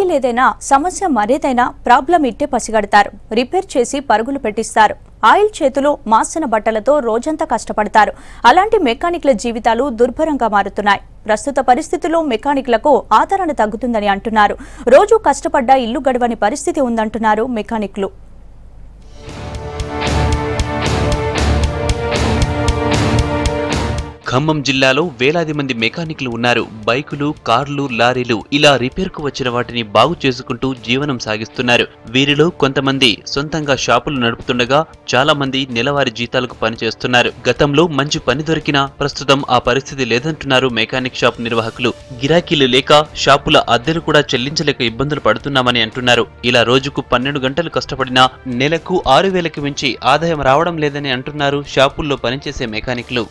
Oil ఏదైనా సమస్య మరేదైనా ప్రాబ్లం ఇట్టే పసిగడతారు, రిపేర్ చేసి పరుగులు పెట్టిస్తారు. ఆయిల్ చేతులు మాసిన బట్టలతో రోజంతా కష్టపడతారు. అలాంటి మెకానిక్ల జీవితాలు దుర్భరంగా మారుతున్నాయి. ప్రస్తుత పరిస్థితుల్లో మెకానిక్లకు ఆదరణ తగ్గుతుందని అంటున్నారు. రోజు కష్టపడ్డా ఇల్లు గడవని పరిస్థితి ఉందంటున్నారు మెకానిక్లు. ఖమ్మం జిల్లాలో వేలాది మంది మెకానిక్లు ఉన్నారు. బైకులు, కార్లు, లారీలు ఇలా రిపేర్కు వచ్చిన వాటిని బాగు చేసుకుంటూ జీవనం సాగిస్తున్నారు. వీరిలో కొంతమంది సొంతంగా షాపులు నడుపుతుండగా చాలా మంది నెలవారీ జీతాలకు పనిచేస్తున్నారు. గతంలో మంచి పని దొరికినా ప్రస్తుతం ఆ పరిస్థితి లేదంటున్నారు మెకానిక్ షాప్ నిర్వాహకులు. గిరాకీలు లేక షాపుల అద్దెలు కూడా చెల్లించలేక ఇబ్బందులు పడుతున్నామని అంటున్నారు. ఇలా రోజుకు 12 గంటలు కష్టపడినా నెలకు 6,000కి మించి ఆదాయం రావడం లేదని అంటున్నారు షాపుల్లో పనిచేసే మెకానిక్లు.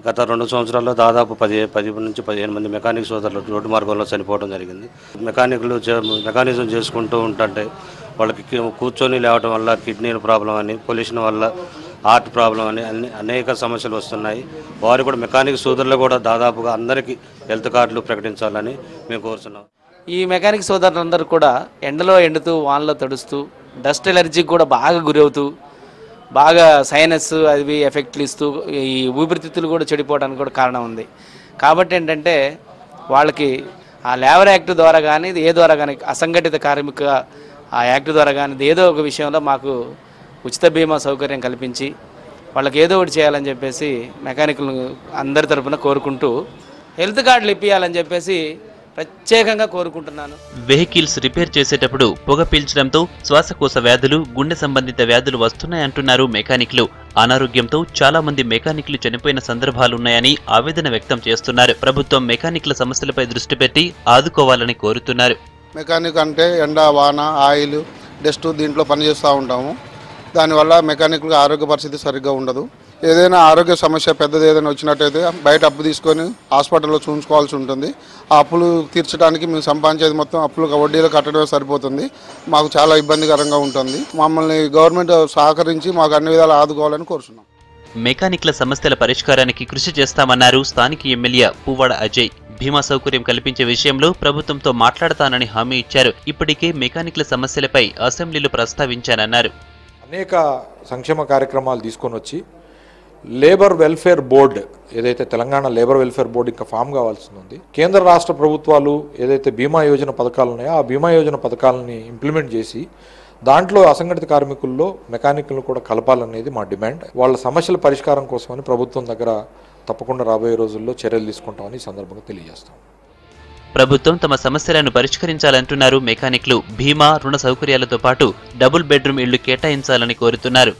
గత 2 సంవత్సరాల్లో దాదాపు 10 నుంచి 15 మంది మెకానిక్ సోదరులు రోడ్డు మార్గంలో చనిపోవడం జరిగింది. మెకానిజం చేసుకుంటూ ఉంటుంటే వాళ్ళకి కూర్చొని లేవడం వల్ల కిడ్నీల ప్రాబ్లం అని, పొల్యూషన్ వల్ల హార్ట్ ప్రాబ్లం అని అనేక సమస్యలు వస్తున్నాయి. వారు కూడా మెకానిక్ సోదరులు కూడా దాదాపుగా అందరికీ హెల్త్ కార్డులు ప్రకటించాలని మేము కోరుతున్నాం. ఈ మెకానిక్ సోదరులందరూ కూడా ఎండలో ఎండుతూ వానలో తడుస్తూ డస్ట్ ఎలర్జీకి కూడా బాగా గురవుతూ బాగా సైనస్ అవి ఎఫెక్ట్లు ఇస్తూ ఈ ఊపిరితిత్తులు కూడా చెడిపోవడానికి కూడా కారణం ఉంది. కాబట్టి ఏంటంటే వాళ్ళకి ఆ లేబర్ యాక్ట్ ద్వారా కానీ ఏ ద్వారా కానీ అసంఘటిత కార్మిక ఆ యాక్ట్ ద్వారా కానీ ఏదో ఒక విషయంలో మాకు ఉచిత బీమా సౌకర్యం కల్పించి వాళ్ళకి ఏదో ఒకటి చేయాలని చెప్పేసి మెకానిక్లు అందరి తరఫున కోరుకుంటూ హెల్త్ కార్డులు ఇప్పించాలని చెప్పేసి ప్రత్యేకంగా కోరుకుంటున్నాను. వెహికల్స్ రిపేర్ చేసేటప్పుడు పొగ పీల్చడంతో శ్వాసకోశ వ్యాధులు, గుండె సంబంధిత వ్యాధులు వస్తున్నాయంటున్నారు మెకానిక్లు. అనారోగ్యంతో చాలా మంది మెకానిక్లు చనిపోయిన సందర్భాలున్నాయని ఆవేదన వ్యక్తం చేస్తున్నారు. ప్రభుత్వం మెకానిక్ల సమస్యలపై దృష్టి పెట్టి ఆదుకోవాలని కోరుతున్నారు. మెకానిక్ అంటే ఎండ, వాన, ఆయిల్, డస్ట్ దీంట్లో పనిచేస్తూ ఉంటాము. దానివల్ల మెకానిక్లకు ఆరోగ్య పరిస్థితి సరిగ్గా ఉండదు. ఏదైనా ఆరోగ్య సమస్య పెద్దది ఏదైనా వచ్చినట్టయితే బయట అప్పు తీసుకొని హాస్పిటల్లో చూసుకోవాల్సి ఉంటుంది. ఆ అప్పులు తీర్చడానికి మేము సంపాదించేది మొత్తం అప్పులు వడ్డీలు కట్టడమే సరిపోతుంది. మాకు చాలా ఇబ్బందికరంగా ఉంటుంది. మమ్మల్ని గవర్నమెంట్ సహకరించి మాకు అన్ని విధాలు ఆదుకోవాలని కోరుతున్నాం. మెకానిక్ల సమస్యల పరిష్కారానికి కృషి చేస్తామన్నారు స్థానిక ఎమ్మెల్యే పువ్వాడ అజయ్. బీమా సౌకర్యం కల్పించే విషయంలో ప్రభుత్వంతో మాట్లాడతానని హామీ ఇచ్చారు. ఇప్పటికే మెకానిక్ల సమస్యలపై అసెంబ్లీలో ప్రస్తావించానన్నారు. అనేక సంక్షేమ కార్యక్రమాలు తీసుకొని వచ్చి లేబర్ వెల్ఫేర్ బోర్డు ఏదైతే తెలంగాణ లేబర్ వెల్ఫేర్ బోర్డు ఇంకా ఫామ్ కావాల్సి ఉంది. కేంద్ర రాష్ట్ర ప్రభుత్వాలు ఏదైతే బీమా యోజన పథకాలు ఉన్నాయో ఆ బీమా యోజన పథకాలని ఇంప్లిమెంట్ చేసి దాంట్లో అసంఘటిత కార్మికుల్లో మెకానిక్లను కూడా కలపాలనేది మా డిమాండ్. వాళ్ళ సమస్యల పరిష్కారం కోసమని ప్రభుత్వం దగ్గర తప్పకుండా రాబోయే రోజుల్లో చర్యలు తీసుకుంటామని ఈ సందర్భంగా తెలియజేస్తాం. ప్రభుత్వం తమ సమస్యలను పరిష్కరించాలంటున్నారు మెకానిక్లు. బీమా, రుణ సౌకర్యాలతో పాటు డబుల్ బెడ్రూమ్ ఇళ్లు కేటాయించాలని కోరుతున్నారు.